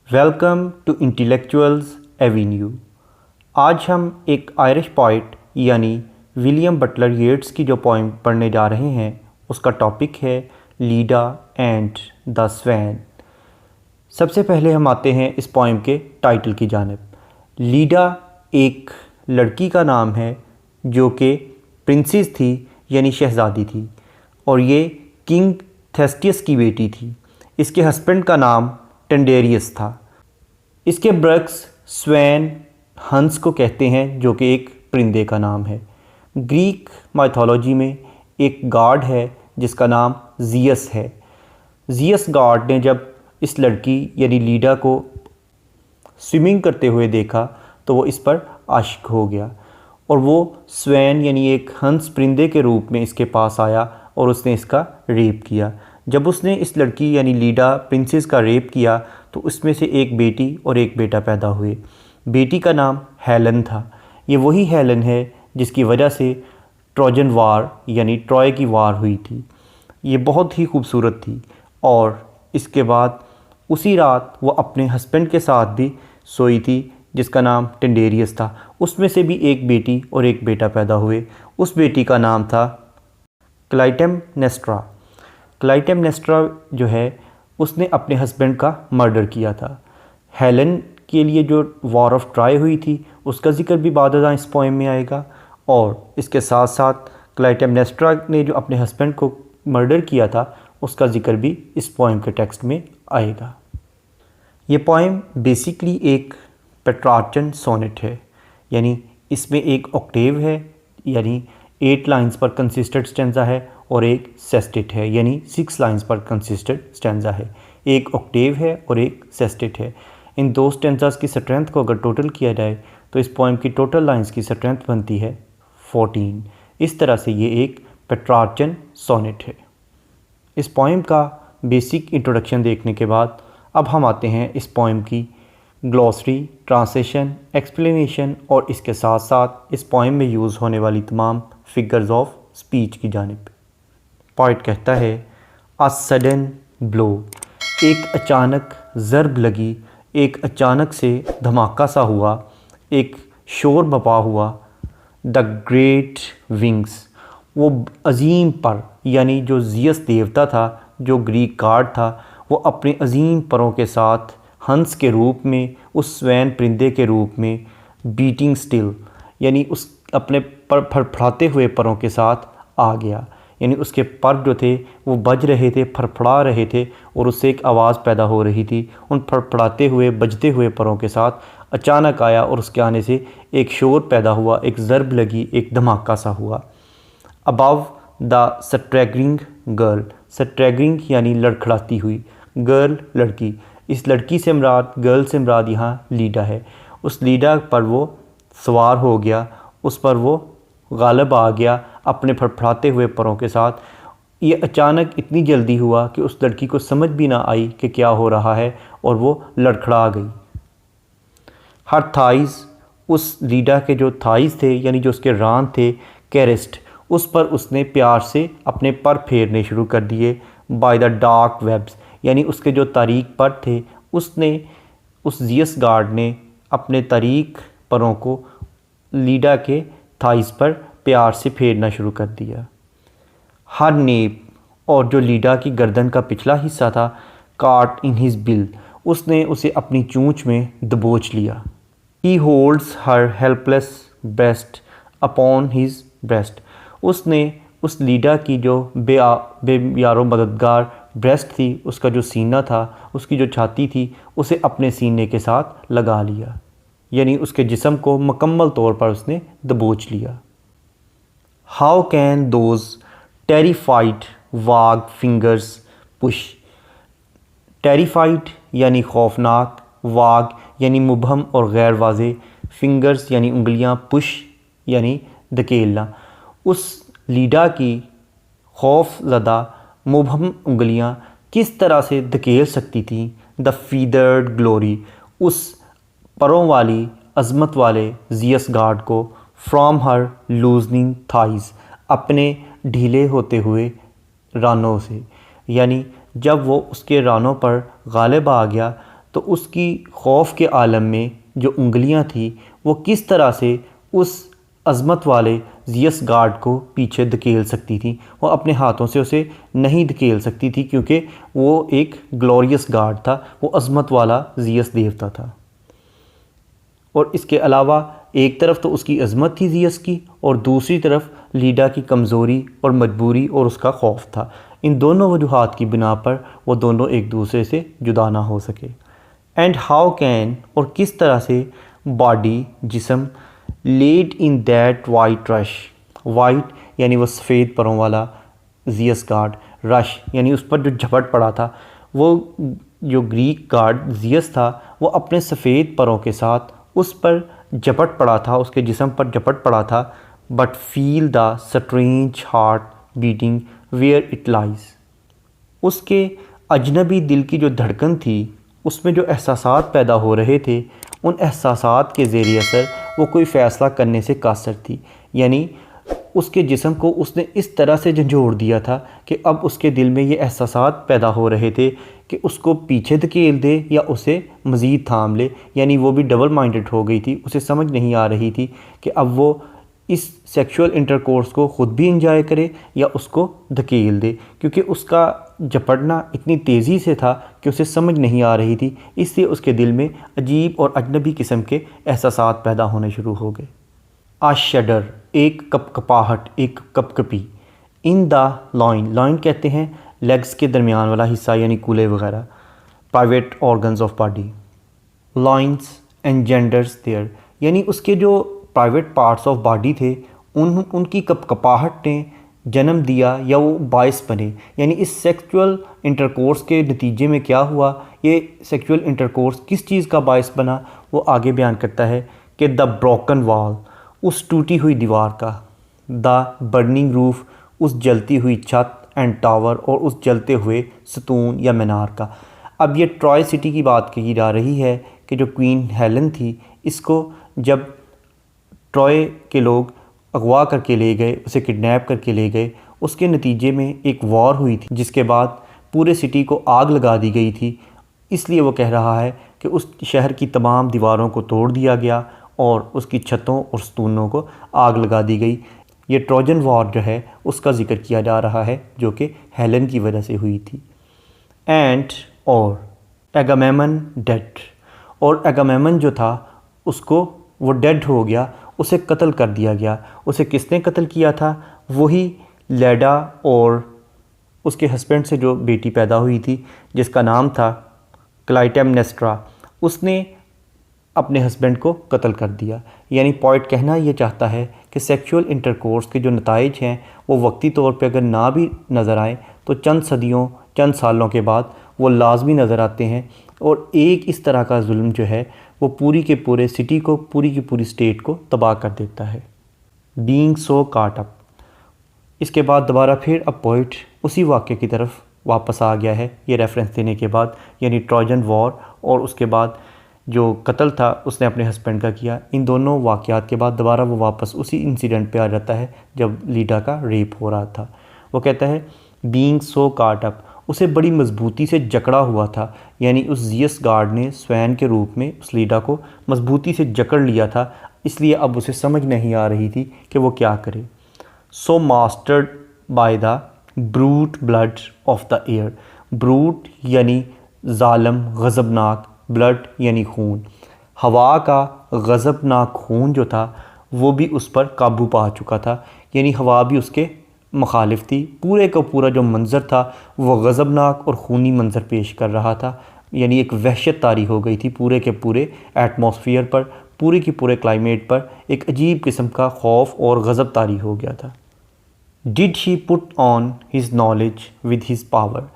Welcome to intellectuals Avenue. आज हम एक आयरिश पोइट यानी विलियम बटलर येट्स की जो पोइम पढ़ने जा रहे हैं उसका टॉपिक है लीडा एंड द स्वैन। सबसे पहले हम आते हैं इस पोइम के टाइटल की जानिब। लीडा एक लड़की का नाम है जो कि प्रिंसेस थी यानी शहज़ादी थी और ये किंग थेस्टियस की बेटी थी। इसके हस्बैंड का नाम टेंडेरियस था। इसके ब्रक्स स्वैन हंस को कहते हैं जो कि एक परिंदे का नाम है। ग्रीक माइथोलॉजी में एक गॉड है जिसका नाम जियस है। जियस गॉड ने जब इस लड़की यानी लीडा को स्विमिंग करते हुए देखा तो वो इस पर आशिक हो गया और वो स्वैन यानी एक हंस परिंदे के रूप में इसके पास आया और उसने इसका रेप किया। जब उसने इस लड़की यानी लीडा प्रिंसेस का रेप किया तो उसमें से एक बेटी और एक बेटा पैदा हुए। बेटी का नाम हेलन था। ये वही हेलन है जिसकी वजह से ट्रोजन वार यानी ट्रॉय की वार हुई थी। ये बहुत ही खूबसूरत थी और इसके बाद उसी रात वो अपने हस्बैंड के साथ भी सोई थी जिसका नाम टेंडेरियस था। उसमें से भी एक बेटी और एक बेटा पैदा हुए। उस बेटी का नाम था क्लाइटेमनेस्ट्रा। क्लाइटेमनेस्ट्रा जो है उसने अपने हस्बैंड का मर्डर किया था। हेलन के लिए जो वॉर ऑफ ट्रॉय हुई थी उसका जिक्र भी बाद इस पोएम में आएगा और इसके साथ साथ क्लाइटेमनेस्ट्रा ने जो अपने हस्बैंड को मर्डर किया था उसका जिक्र भी इस पोएम के टेक्स्ट में आएगा। ये पोएम बेसिकली एक पेट्रार्चन सोनेट है यानी इसमें एक ऑक्टेव है यानी 8 लाइंस पर कंसिस्टेंट स्टैंजा है और एक सेस्टेट है यानी 6 लाइंस पर कंसिस्टेंट स्टैंजा है। एक ऑक्टेव है और एक सेस्टेट है। इन दो स्टैंजास की स्ट्रेंथ को अगर टोटल किया जाए तो इस पोएम की टोटल लाइंस की स्ट्रेंथ बनती है 14। इस तरह से ये एक पेट्रार्चन सोनेट है। इस पोएम का बेसिक इंट्रोडक्शन देखने के बाद अब हम आते हैं इस पोएम की ग्लॉसरी, ट्रांसलेशन, एक्सप्लेनेशन और इसके साथ साथ इस पोएम में यूज़ होने वाली तमाम फिगर्स ऑफ स्पीच की जानिब। पोइट कहता है अ सडन ब्लो, एक अचानक ज़रब लगी, एक अचानक से धमाका सा हुआ, एक शोर बपा हुआ। द ग्रेट विंग्स, वो अजीम पर यानी जो जियस देवता था, जो ग्रीक गॉड था, वो अपने अजीम परों के साथ हंस के रूप में, उस स्वैन परिंदे के रूप में बीटिंग स्टिल यानी उस अपने पर फड़फड़ाते हुए परों के साथ आ गया। यानी उसके पर जो थे वो बज रहे थे, फड़फड़ा रहे थे और उससे एक आवाज़ पैदा हो रही थी। उन फड़फड़ाते हुए बजते हुए परों के साथ अचानक आया और उसके आने से एक शोर पैदा हुआ, एक ज़रब लगी, एक धमाका सा हुआ। अबव द स्ट्रैगरिंग गर्ल, स्ट्रैगरिंग यानी लड़खड़ाती हुई, गर्ल लड़की। इस लड़की से मुराद, गर्ल से मुराद यहाँ लीडा है। उस लीडा पर वो सवार हो गया, उस पर वो गालिब आ गया अपने फड़फड़ाते हुए परों के साथ। ये अचानक इतनी जल्दी हुआ कि उस लड़की को समझ भी ना आई कि क्या हो रहा है और वो लड़खड़ा गई। हर थाइज़, उस लीडा के जो थाइज़ थे यानी जो उसके रान थे, कैरेस्ट, उस पर उसने प्यार से अपने पर फेरने शुरू कर दिए। बाय द डार्क वेब्स, यानी उसके जो तारीक पर थे उसने, उस जियस गार्ड ने अपने तारीक परों को लीडा के थाइस पर प्यार से फेरना शुरू कर दिया। हर नेप, और जो लीडा की गर्दन का पिछला हिस्सा था, काट इन हिज बिल, उसने उसे अपनी चूंच में दबोच लिया। ही होल्ड्स हर helpless breast upon his breast, उसने उस लीडा की जो बेयारो मददगार ब्रेस्ट थी, उसका जो सीना था, उसकी जो छाती थी, उसे अपने सीने के साथ लगा लिया यानी उसके जिस्म को मुकम्मल तौर पर उसने दबोच लिया। How can those terrified vague fingers push, terrified यानी खौफनाक, वाग यानी मुबहम और गैर वाज़े, फिंगर्स यानी उंगलियां, पुश यानी धकेलना। उस लीडा की खौफ ज़दा मुबहम उंगलियां किस तरह से धकेल सकती थीं द फीदर्ड ग्लोरी, उस परों वाली अज़मत वाले जियस गार्ड को, फ्रॉम हर लूजनिंग थाइज़, अपने ढीले होते हुए रानों से। यानी जब वो उसके रानों पर गालिब आ गया तो उसकी खौफ के आलम में जो उंगलियां थी वो किस तरह से उस अज़मत वाले ज़ियस गार्ड को पीछे धकेल सकती थी। वो अपने हाथों से उसे नहीं धकेल सकती थी क्योंकि वो एक ग्लोरियस गार्ड था, वो अज़मत वाला ज़ियस देवता था। और इसके अलावा एक तरफ तो उसकी अज़मत थी ज़ियस की और दूसरी तरफ लीडा की कमज़ोरी और मजबूरी और उसका खौफ था। इन दोनों वजूहात की बिना पर वो दोनों एक दूसरे से जुदा ना हो सके। एंड हाउ कैन, और किस तरह से बॉडी जिस्म laid in that white rush, white यानी वो सफ़ेद परों वाला ज़ियस गार्ड, रश यानी उस पर जो झपट पड़ा था, वो जो ग्रीक गार्ड ज़ियस था वो अपने सफ़ेद परों के साथ उस पर झपट पड़ा था, उसके जिस्म पर झपट पड़ा था। But feel the strange heart beating where it lies, उसके अजनबी दिल की जो धड़कन थी उसमें जो एहसासात पैदा हो रहे थे, उन एहसासात के ज़रिए असर वो कोई फ़ैसला करने से कासर थी। यानी उसके जिस्म को उसने इस तरह से झंझोड़ दिया था कि अब उसके दिल में ये एहसासात पैदा हो रहे थे कि उसको पीछे धकेल दे या उसे मज़ीद थाम ले। यानी वो भी डबल माइंडेड हो गई थी, उसे समझ नहीं आ रही थी कि अब वो इस सेक्सुअल इंटरकोर्स को ख़ुद भी इंजॉय करे या उसको धकेल दे, क्योंकि उसका झपटना इतनी तेज़ी से था कि उसे समझ नहीं आ रही थी। इसलिए उसके दिल में अजीब और अजनबी किस्म के एहसासात पैदा होने शुरू हो गए। आ शडर, एक कपकपाहट, एक कपकपी। इन द लॉइन, लॉइन कहते हैं लेग्स के दरमियान वाला हिस्सा यानी कूल्हे वगैरह, private organs of body. Loins engenders there, यानी उसके जो प्राइवेट पार्ट्स ऑफ बॉडी थे उनकी कपकपाहट ने जन्म दिया या वो बायस बने। यानी इस सेक्सुअल इंटरकोर्स के नतीजे में क्या हुआ, ये सेक्सुअल इंटरकोर्स किस चीज़ का बायस बना, वो आगे बयान करता है कि द ब्रोकन वॉल, उस टूटी हुई दीवार का, द बर्निंग रूफ, उस जलती हुई छत, एंड टावर, और उस जलते हुए सतून या मीनार का। अब ये ट्रॉय सिटी की बात कही जा रही है कि जो क्वीन हेलन थी, इसको जब ट्रॉय के लोग अगवा करके ले गए, उसे किडनैप करके ले गए, उसके नतीजे में एक वॉर हुई थी जिसके बाद पूरे सिटी को आग लगा दी गई थी। इसलिए वो कह रहा है कि उस शहर की तमाम दीवारों को तोड़ दिया गया और उसकी छतों और सतूनों को आग लगा दी गई। ये ट्रोजन वॉर जो है उसका ज़िक्र किया जा रहा है जो कि हेलन की वजह से हुई थी। एंड और एगामेमन डेड, और एगामेमन जो था उसको वो डेड हो गया, उसे कत्ल कर दिया गया। उसे किसने कत्ल किया था? वही लेडा और उसके हस्बैंड से जो बेटी पैदा हुई थी जिसका नाम था क्लाइटेमनेस्ट्रा, उसने अपने हस्बैंड को कत्ल कर दिया। यानी पॉइंट कहना ये चाहता है कि सेक्सुअल इंटरकोर्स के जो नताइज हैं वो वक्ती तौर पे अगर ना भी नज़र आए तो चंद सदियों, चंद सालों के बाद वो लाजमी नज़र आते हैं। और एक इस तरह का जुल्म जो है वो पूरी के पूरे सिटी को, पूरी की पूरी स्टेट को तबाह कर देता है। बीइंग सो काट अप, इसके बाद दोबारा फिर अब पोइट उसी वाक़े की तरफ वापस आ गया है ये रेफरेंस देने के बाद, यानी ट्रोजन वॉर और उसके बाद जो कत्ल था उसने अपने हस्बैंड का किया। इन दोनों वाक़यात के बाद दोबारा वो वापस उसी इंसिडेंट पे आ जाता है जब लीडा का रेप हो रहा था। वो कहता है बीइंग सो काट अप, उसे बड़ी मजबूती से जकड़ा हुआ था। यानी उस ज़ियस गार्ड ने स्वैन के रूप में उस लीडा को मजबूती से जकड़ लिया था, इसलिए अब उसे समझ नहीं आ रही थी कि वो क्या करे। So mastered by the brute blood of the air, brute यानी ज़ालम गज़बनाक, ब्लड यानी खून, हवा का गज़बनाक खून जो था वो भी उस पर काबू पा चुका था। यानी हवा भी उसके मुखालिफ थी। पूरे का पूरा जो मंज़र था वो गज़बनाक और खूनी मंज़र पेश कर रहा था। यानी एक वहशत तारी हो गई थी पूरे के पूरे एटमॉस्फेयर पर, पूरे के पूरे क्लाइमेट पर एक अजीब किस्म का खौफ और गज़ब तारी हो गया था। Did he put on his knowledge with his power,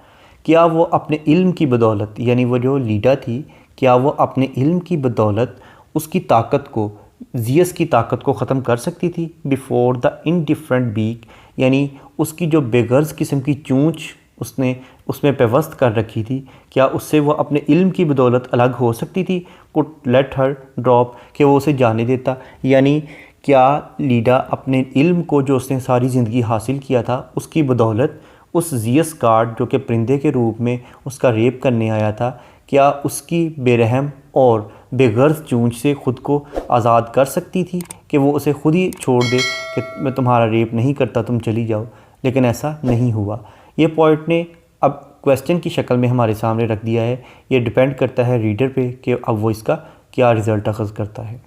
क्या वो अपने इल्म की बदौलत, यानी वो जो लीडा थी, क्या वो अपने इल्म की बदौलत उसकी ताकत को, ज़ियस की ताकत को ख़त्म कर सकती थी बिफोर द इनडिफरेंट बीक, यानी उसकी जो बेगर्ज किस्म की चूंच उसने उसमें पेवस्त कर रखी थी, क्या उससे वो अपने इल्म की बदौलत अलग हो सकती थी? कुड लेट हर ड्रॉप, कि वो उसे जाने देता। यानी क्या लीडा अपने इल्म को जो उसने सारी ज़िंदगी हासिल किया था उसकी बदौलत उस ज़ियस गार्ड जो कि परिंदे के रूप में उसका रेप करने आया था, क्या उसकी बेरहम और बेगर्ज चूंच से ख़ुद को आज़ाद कर सकती थी कि वो उसे खुद ही छोड़ दे कि मैं तुम्हारा रेप नहीं करता, तुम चली जाओ, लेकिन ऐसा नहीं हुआ। ये पॉइंट ने अब क्वेश्चन की शक्ल में हमारे सामने रख दिया है। ये डिपेंड करता है रीडर पे कि अब वो इसका क्या रिज़ल्ट अखज़ करता है।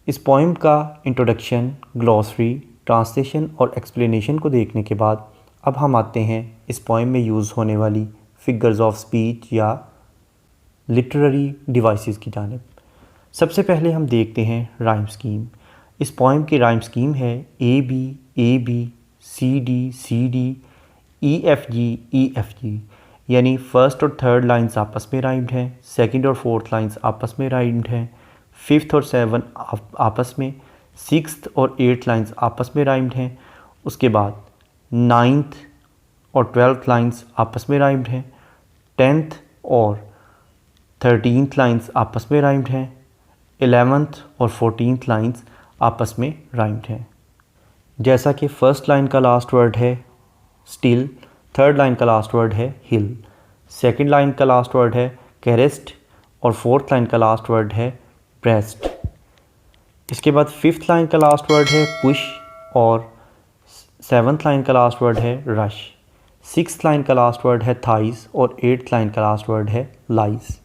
इस पोइम का इंट्रोडक्शन, ग्लॉसरी, ट्रांसलेशन और एक्सप्लेनेशन को देखने के बाद अब हम आते हैं इस पोइम में यूज़ होने वाली फिगर्स ऑफ स्पीच या लिटरेरी डिवाइसेस की जानिब। सबसे पहले हम देखते हैं राइम स्कीम। इस पोइम की राइम स्कीम है A B C D E F G, यानी फर्स्ट और थर्ड लाइंस आपस में राइम्ड हैं, सेकंड और फोर्थ लाइंस आपस में राइम्ड हैं, फिफ्थ और सेवन आपस में, सिक्स्थ और एट्थ लाइंस आपस में राइम्ड हैं। उसके बाद नाइन्थ और ट्वेल्थ लाइंस आपस में राइम्ड हैं, टेंथ और थर्टीनथ लाइंस आपस में राइम्ड हैं, 11th और 14th लाइंस आपस में राइम्ड हैं। जैसा कि फर्स्ट लाइन का लास्ट वर्ड है स्टिल, थर्ड लाइन का लास्ट वर्ड है हिल, सेकंड लाइन का लास्ट वर्ड है कैरेस्ट और फोर्थ लाइन का लास्ट वर्ड है ब्रेस्ट। इसके बाद फिफ्थ लाइन का लास्ट वर्ड है पुश और सेवन्थ लाइन का लास्ट वर्ड है रश, सिक्स्थ लाइन का लास्ट वर्ड है थाइस और एट्थ लाइन का लास्ट वर्ड है लाइज।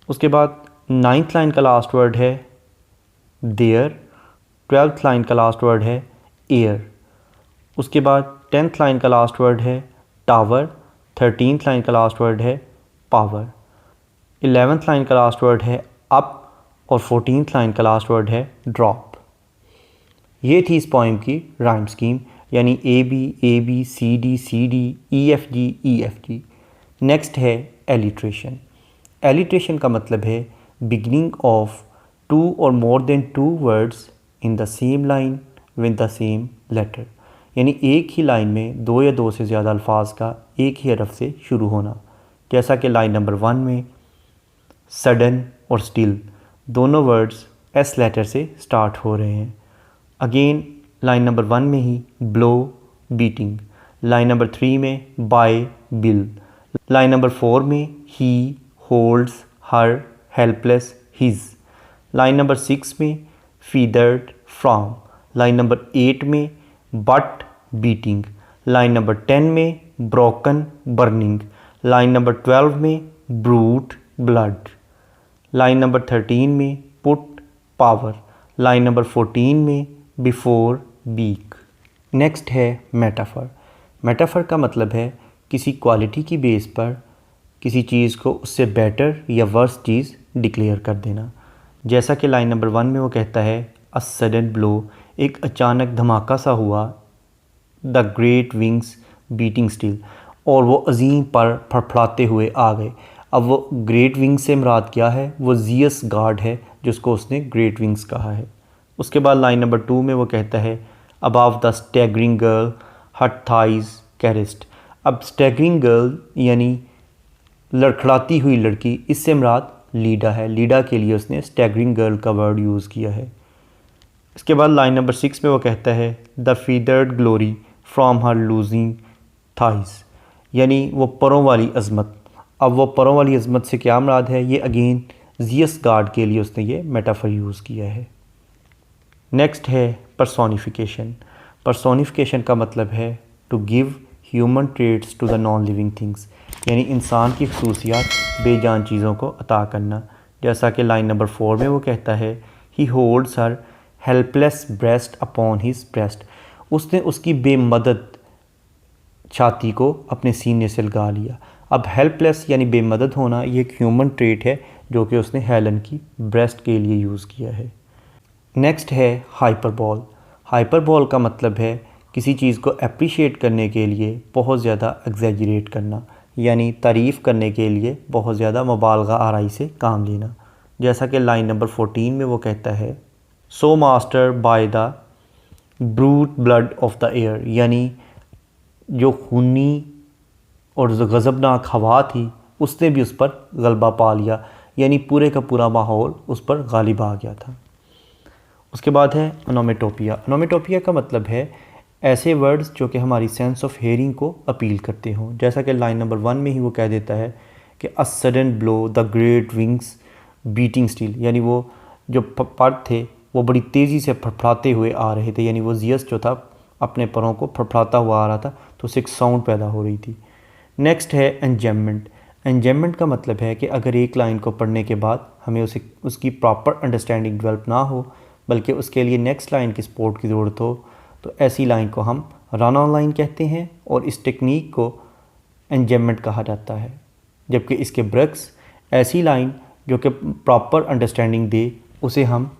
उसके बाद नाइन्थ लाइन का लास्ट वर्ड है देयर, ट्वेल्थ लाइन का लास्ट वर्ड है एयर। उसके बाद 10th लाइन का लास्ट वर्ड है टावर, 13th लाइन का लास्ट वर्ड है पावर, 11th लाइन का लास्ट वर्ड है अप और 14th लाइन का लास्ट वर्ड है ड्रॉप। ये थी इस पोइम की राइम स्कीम, यानी A B C D E F G. Next है एलिट्रेशन। एलिट्रेशन का मतलब है बिगिनिंग ऑफ टू और more than two words in the same line with the same letter, यानी एक ही लाइन में दो या दो से ज़्यादा अल्फाज का एक ही हरफ से शुरू होना। जैसा कि लाइन नंबर 1 में सडन और स्टिल दोनों वर्ड्स एस लेटर से स्टार्ट हो रहे हैं। अगेन लाइन नंबर 1 में ही ब्लो बीटिंग, लाइन नंबर 3 में बाय बिल, लाइन नंबर 4 में ही होल्ड्स हर हेल्पलेस हिज, लाइन नंबर 6 में फीदर्ड फ्रॉम, लाइन नंबर 8 में बट बीटिंग, लाइन नंबर 10 में ब्रोकन बर्निंग, लाइन नंबर 12 में ब्रूट ब्लड, लाइन नंबर 13 में put power, line number 14 में before beak. Next है metaphor. Metaphor का मतलब है किसी क्वालिटी की बेस पर किसी चीज़ को उससे बेटर या वर्स चीज़ डिक्लेयर कर देना। जैसा कि लाइन नंबर 1 में वो कहता है अ सडन ब्लो, एक अचानक धमाका सा हुआ, the great wings beating still, और वो अजीम पर फड़फड़ाते हुए आ गए। अब वो ग्रेट विंग्स से मुराद क्या है? वो जियस गार्ड है जिसको उसने ग्रेट विंग्स कहा है। उसके बाद लाइन नंबर 2 में वो कहता है अबाव द स्टैगरिंग गर्ल हट थाइज कैरिस्ट। अब स्टैगरिंग गर्ल यानी लड़खड़ाती हुई लड़की, इससे मुराद लीडा है। लीडा के लिए उसने स्टैगरिंग गर्ल का वर्ड यूज़ किया है। इसके बाद लाइन नंबर 6 में वो कहता है the feathered glory from her loosing thighs, यानी वो परों वाली अज़मत। अब वो परों वाली अज़मत से क्या मुराद है? ये अगेन जियस गार्ड के लिए उसने ये मेटाफर यूज़ किया है। नेक्स्ट है पर्सोनिफिकेशन। पर्सोनिफिकेशन का मतलब है to give human traits to the non living things, यानी इंसान की खसूसियात बेजान चीज़ों को अता करना। जैसा कि लाइन नंबर 4 में वो कहता है ही होल्ड्स हर helpless breast upon his breast, उसने उसकी बेमदद छाती को अपने सीने से लगा लिया। अब हेल्पलेस यानी बेमदद होना ये एक ह्यूमन ट्रेट है जो कि उसने हेलन की ब्रेस्ट के लिए यूज़ किया है। नेक्स्ट है हाइपरबॉल। हाइपरबॉल का मतलब है किसी चीज़ को अप्रिशिएट करने के लिए बहुत ज़्यादा एग्जैजरेट करना, यानी तारीफ़ करने के लिए बहुत ज़्यादा मुबालगा आराई से काम लेना। जैसा कि लाइन नंबर 14 में वो कहता है so master by the brute blood of the air, यानी जो खूनी और जो गज़बनाक हवा थी उसने भी उस पर गलबा पा लिया, यानी पूरे का पूरा माहौल उस पर गालिब आ गया था। उसके बाद है ओनोमेटोपिया। ओनोमेटोपिया का मतलब है ऐसे वर्ड्स जो कि हमारी सेंस ऑफ हेयरिंग को अपील करते हों। जैसा कि लाइन नंबर 1 में ही वो कह देता है कि a sudden blow the great wings beating still, यानी वो जो पर थे वो बड़ी तेज़ी से फड़फड़ाते हुए आ रहे थे, यानी वो जियस जो था अपने परों को फड़फड़ाता हुआ आ रहा था, तो उससे एक साउंड पैदा हो रही थी। नेक्स्ट है एंजैममेंट। एंजैममेंट का मतलब है कि अगर एक लाइन को पढ़ने के बाद हमें उसकी प्रॉपर अंडरस्टैंडिंग डेवलप ना हो, बल्कि उसके लिए नेक्स्ट लाइन की सपोर्ट की ज़रूरत हो, तो ऐसी लाइन को हम रन ऑन लाइन कहते हैं और इस टेक्निक को एंजैममेंट कहा जाता है। जबकि इसके ब्रक्स ऐसी लाइन जो कि प्रॉपर अंडरस्टैंडिंग दे, उसे हम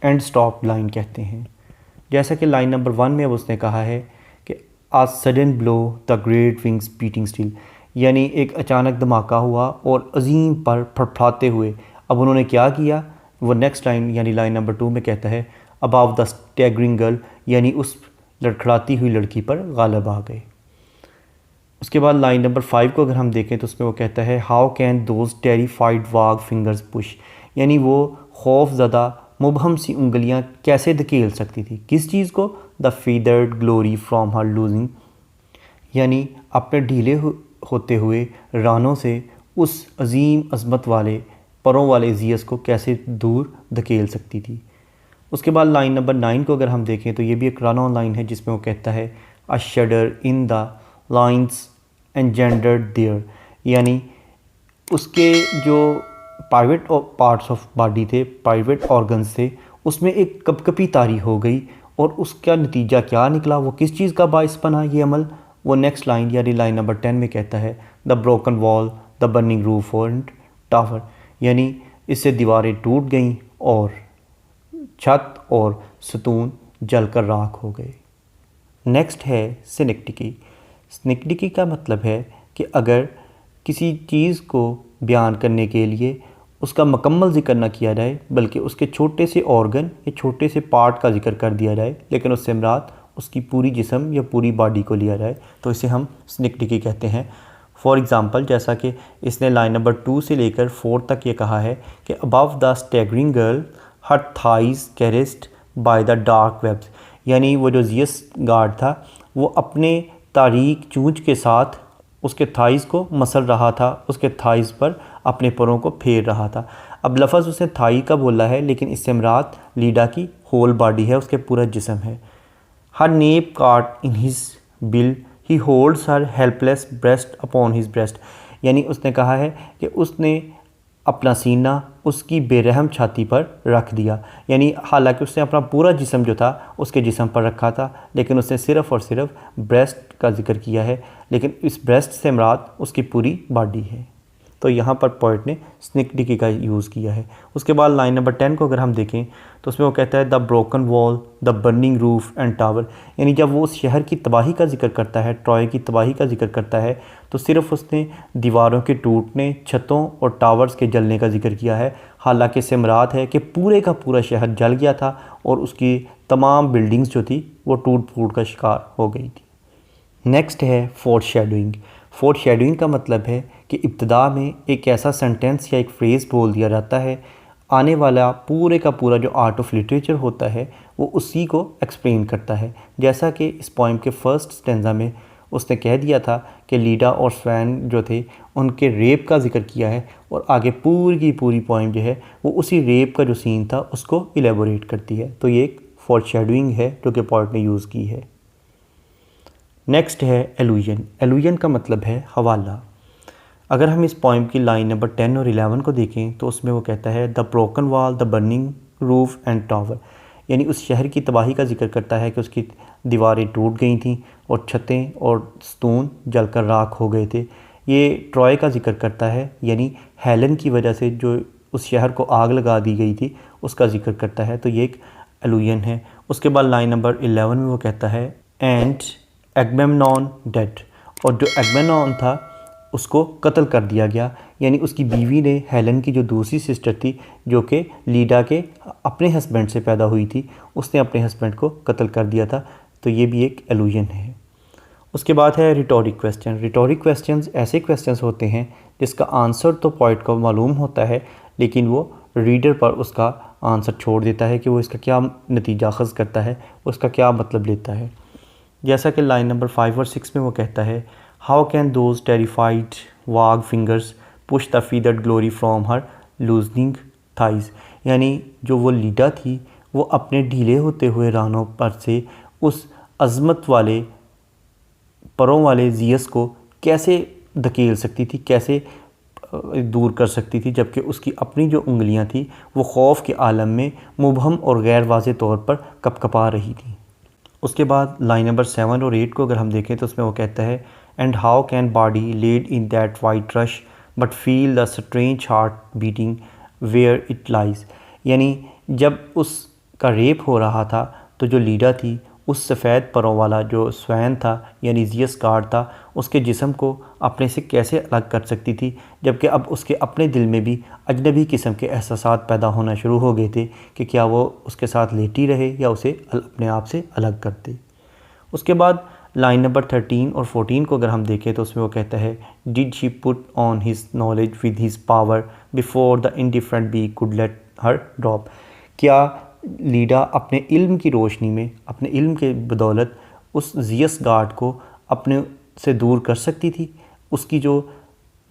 एंड स्टॉप लाइन कहते हैं। जैसा कि लाइन नंबर 1 में अब उसने कहा है कि a sudden blow the great wings beating still, यानी एक अचानक धमाका हुआ और अजीम पर फड़फड़ाते हुए। अब उन्होंने क्या किया, वो नेक्स्ट लाइन यानी लाइन नंबर 2 में कहता है अबाव द स्टैगरिंग गर्ल, यानी उस लड़खड़ाती हुई लड़की पर गालिब आ गए। उसके बाद लाइन नंबर 5 को अगर हम देखें तो उसमें वो कहता है how can those terrified vague fingers push, यानी वो खौफ ज़दा मुबहम सी उंगलियां कैसे धकेल सकती थी, किस चीज़ को, the feathered glory from her loosing, यानी अपने ढीले होते हुए रानों से उस अजीम अजमत वाले परों वाले जियस को कैसे दूर धकेल सकती थी। उसके बाद लाइन नंबर 9 को अगर हम देखें तो ये भी एक रन ऑन लाइन है जिसमें वो कहता है a shudder in the lines engendered there, यानी उसके जो प्राइवेट पार्ट्स ऑफ बॉडी थे, प्राइवेट ऑर्गन्स थे, उसमें एक कपकपी तारी हो गई और उसका नतीजा क्या निकला, वो किस चीज़ का बायस बना ये अमल, वो नेक्स्ट लाइन यानी लाइन नंबर 10 में कहता है the broken wall the burning roof and tower, यानी इससे दीवारें टूट गईं और छत और सतून जलकर राख हो गए। नेक्स्ट है सिनेक्टिकी। सिनेक्टिकी का मतलब है कि अगर किसी चीज़ को बयान करने के लिए उसका मुकम्मल जिक्र ना किया जाए, बल्कि उसके छोटे से ऑर्गन या छोटे से पार्ट का जिक्र कर दिया जाए, लेकिन उससे मुराद उसकी पूरी जिस्म या पूरी बॉडी को लिया जाए, तो इसे हम सिनेक्टिकी कहते हैं। फॉर एग्ज़ाम्पल, जैसा कि इसने लाइन नंबर 2 से लेकर 4 तक ये कहा है कि above the staggering girl her thighs caressed by the dark webs, यानी वो जो जियस गार्ड था वो अपने तारीक चूंच के साथ उसके थाइज़ को मसल रहा था, उसके थाइज़ पर अपने परों को फेर रहा था। अब लफ्ज़ उसने थाई का बोला है, लेकिन इससे मुराद लीडा की होल बॉडी है, उसके पूरा जिस्म है। हर नेप काट in his bill he holds her helpless breast upon his breast, यानी उसने कहा है कि उसने अपना सीना उसकी बेरहम छाती पर रख दिया, यानी हालांकि उसने अपना पूरा जिस्म जो था उसके जिस्म पर रखा था, लेकिन उसने सिर्फ़ और सिर्फ ब्रेस्ट का जिक्र किया है, लेकिन इस ब्रेस्ट से मुराद उसकी पूरी बॉडी है। तो यहाँ पर पोइट ने सिनेक्टिकी का यूज़ किया है। उसके बाद लाइन नंबर 10 को अगर हम देखें तो उसमें वो कहता है the broken wall the burning roof and tower, यानी जब वो उस शहर की तबाही का जिक्र करता है, ट्रॉय की तबाही का जिक्र करता है, तो सिर्फ़ उसने दीवारों के टूटने, छतों और टावर्स के जलने का जिक्र किया है, हालांकि इससे मुराद है कि पूरे का पूरा शहर जल गया था और उसकी तमाम बिल्डिंग्स जो थी वो टूट फूट का शिकार हो गई थी। नेक्स्ट है फोरशैडोइंग। फोरशैडोइंग का मतलब है कि इब्तिदा में एक ऐसा सेंटेंस या एक फ्रेज़ बोल दिया जाता है, आने वाला पूरे का पूरा जो आर्ट ऑफ लिटरेचर होता है वो उसी को एक्सप्लेन करता है। जैसा कि इस पोइम के फर्स्ट स्टेंजा में उसने कह दिया था कि लीडा और स्वैन जो थे उनके रेप का जिक्र किया है, और आगे पूरी की पूरी पोइम जो है वो उसी रेप का जो सीन था उसको इलेबोरेट करती है। तो ये एक फोरशैडोइंग है जो कि पोइट ने यूज़ की है। नेक्स्ट है एलुजन। एलुजन का मतलब है हवाला। अगर हम इस पोइम की लाइन नंबर 10 और 11 को देखें तो उसमें वो कहता है the broken wall the burning roof and tower, यानी उस शहर की तबाही का जिक्र करता है कि उसकी दीवारें टूट गई थीं और छतें और स्तून जलकर राख हो गए थे। ये ट्रॉय का जिक्र करता है, यानी हेलन की वजह से जो उस शहर को आग लगा दी गई थी उसका जिक्र करता है। तो ये एक एलुजन है। उसके बाद लाइन नंबर 11 में वो कहता है एंड एगमेमनॉन डेड, और जो एगमेमनॉन था उसको कत्ल कर दिया गया, यानी उसकी बीवी ने हेलन की जो दूसरी सिस्टर थी जो कि लीडा के अपने हस्बैंड से पैदा हुई थी, उसने अपने हस्बैंड को कत्ल कर दिया था। तो ये भी एक एलुजन है। उसके बाद है रिटोरिक क्वेश्चन। रिटोरिक क्वेश्चंस ऐसे क्वेश्चंस होते हैं जिसका आंसर तो पोइट को मालूम होता है, लेकिन वो रीडर पर उसका आंसर छोड़ देता है कि वो इसका क्या नतीजा अखज़ करता है, उसका क्या मतलब लेता है। जैसा कि लाइन नंबर 5 और 6 में वो कहता है how can those terrified vague fingers push the feathered glory from her loosening thighs, यानी जो वो लीडा थी वो अपने ढीले होते हुए रानों पर से उस अज़मत वाले परों वाले ज़ियस को कैसे धकेल सकती थी, कैसे दूर कर सकती थी, जबकि उसकी अपनी जो उंगलियां थी वो खौफ के आलम में मुबहम और गैर वाज़े तौर पर कपकपा रही थी। उसके बाद लाइन नंबर 7 और 8 को अगर हम देखें तो उसमें वो कहता है and how can body laid in that white rush but feel the strange heart beating where it lies, यानी जब उसका रेप हो रहा था तो जो लीडा थी उस सफ़ेद परों वाला जो स्वैन था यानी ज़ियस गार्ड था उसके जिस्म को अपने से कैसे अलग कर सकती थी, जबकि अब उसके अपने दिल में भी अजनबी किस्म के एहसासात पैदा होना शुरू हो गए थे कि क्या वो उसके साथ लेटी रहे या उसे अपने आप से अलग कर दे। उसके बाद लाइन नंबर 13 और 14 को अगर हम देखें तो उसमें वो कहता है did she put on his knowledge with his power before the indifferent beak could let her drop, क्या लीडा अपने इल्म की रोशनी में, अपने इल्म के बदौलत उस ज़ियस गार्ड को अपने से दूर कर सकती थी, उसकी जो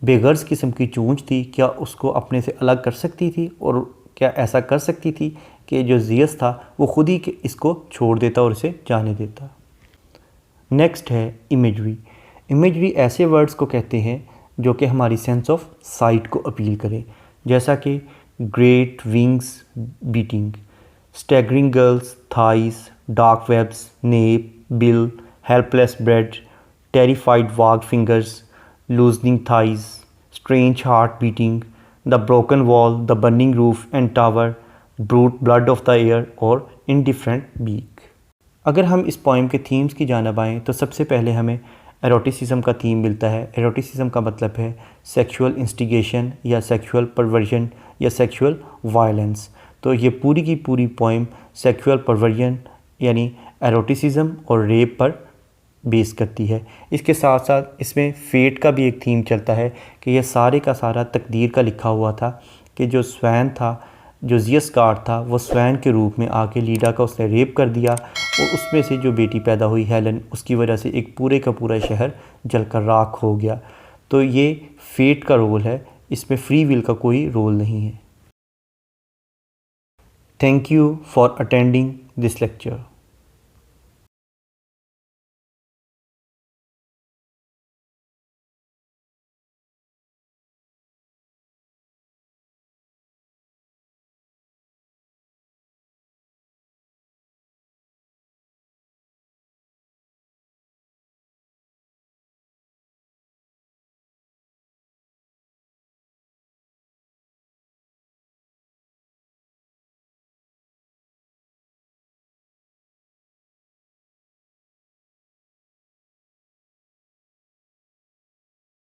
बेगर्ज किस्म की चूंच थी क्या उसको अपने से अलग कर सकती थी, और क्या ऐसा कर सकती थी कि जो ज़ियस था वो ख़ुद ही इसको छोड़ देता और इसे जाने देता। नेक्स्ट है इमेजरी। इमेजरी ऐसे वर्ड्स को कहते हैं जो कि हमारी सेंस ऑफ साइट को अपील करें, जैसा कि great wings beating, staggering girls thighs, dark webs nape bill, helpless breast, terrified vague fingers, loosening thighs, strange heart beating, the broken wall, the burning roof and tower, brute blood of the air और indifferent beak. अगर हम इस poem के themes की जानिब आएँ तो सबसे पहले हमें एरोटिसिज्म का थीम मिलता है। एरोटिसिज्म का मतलब है सेक्सुअल इंस्टिगेशन या सेक्सुअल परवर्जन या सेक्सुअल वायलेंस। तो ये पूरी की पूरी पोइम सेक्सुअल परवर्जन यानी एरोटिसिज्म और रेप पर बेस करती है। इसके साथ साथ इसमें फेट का भी एक थीम चलता है कि यह सारे का सारा तकदीर का लिखा हुआ था कि जो स्वैन था, जो ज़ियस गार्ड था, वो स्वैन के रूप में आके लीडा का उसने रेप कर दिया और उसमें से जो बेटी पैदा हुई हेलन, उसकी वजह से एक पूरे का पूरा शहर जलकर राख हो गया। तो ये फेट का रोल है, इसमें फ्री विल का कोई रोल नहीं है। Thank you for attending this lecture.